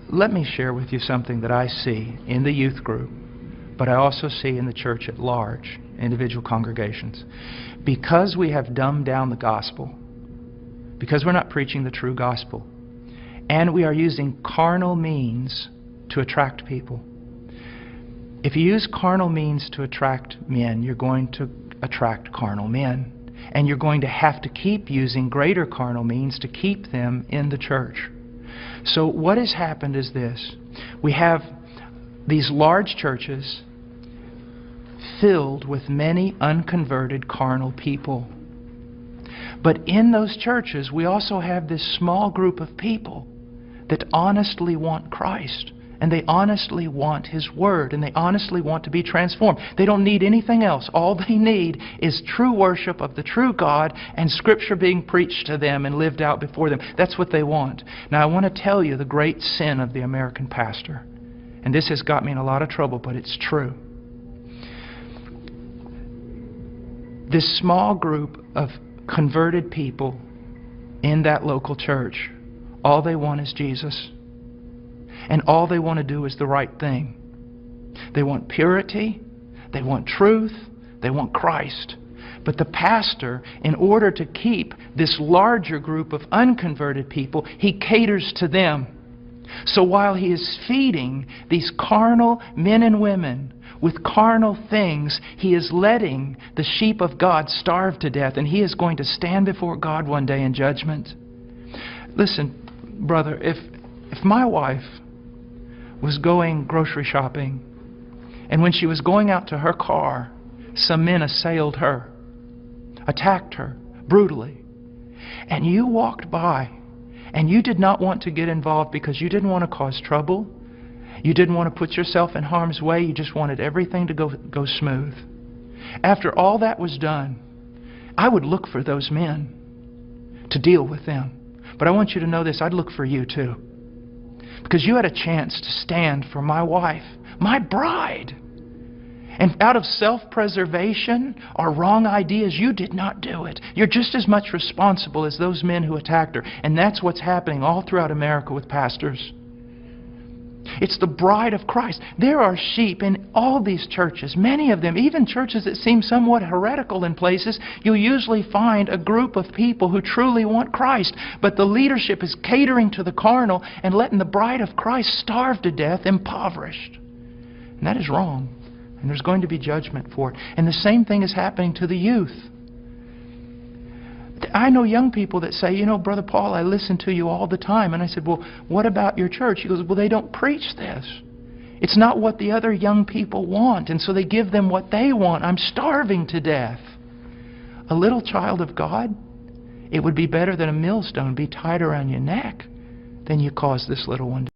Let me share with you something that I see in the youth group, but I also see in the church at large, individual congregations. Because we have dumbed down the gospel, because we're not preaching the true gospel, and we are using carnal means to attract people. If you use carnal means to attract men, you're going to attract carnal men. And you're going to have to keep using greater carnal means to keep them in the church. So what has happened is this. We have these large churches filled with many unconverted carnal people. But in those churches, we also have this small group of people that honestly want Christ. And they honestly want His Word. And they honestly want to be transformed. They don't need anything else. All they need is true worship of the true God and Scripture being preached to them and lived out before them. That's what they want. Now I want to tell you the great sin of the American pastor. And this has got me in a lot of trouble, but it's true. This small group of converted people in that local church, all they want is Jesus. And all they want to do is the right thing. They want purity, they want truth, they want Christ. But the pastor, in order to keep this larger group of unconverted people, he caters to them. So while he is feeding these carnal men and women with carnal things, he is letting the sheep of God starve to death, and he is going to stand before God one day in judgment. Listen, brother, if my wife was going grocery shopping, and when she was going out to her car, some men assailed her, attacked her brutally, and you walked by, and you did not want to get involved because you didn't want to cause trouble, you didn't want to put yourself in harm's way, you just wanted everything to go smooth. After all that was done, I would look for those men to deal with them. But I want you to know this, I'd look for you too. Because you had a chance to stand for my wife, my bride. And out of self-preservation or wrong ideas, you did not do it. You're just as much responsible as those men who attacked her. And that's what's happening all throughout America with pastors. It's the bride of Christ. There are sheep in all these churches, many of them, even churches that seem somewhat heretical in places. You'll usually find a group of people who truly want Christ, but the leadership is catering to the carnal and letting the bride of Christ starve to death, impoverished. And that is wrong. And there's going to be judgment for it. And the same thing is happening to the youth. I know young people that say, you know, Brother Paul, I listen to you all the time. And I said, well, what about your church? He goes, well, they don't preach this. It's not what the other young people want. And so they give them what they want. I'm starving to death. A little child of God, it would be better that a millstone be tied around your neck than you cause this little one to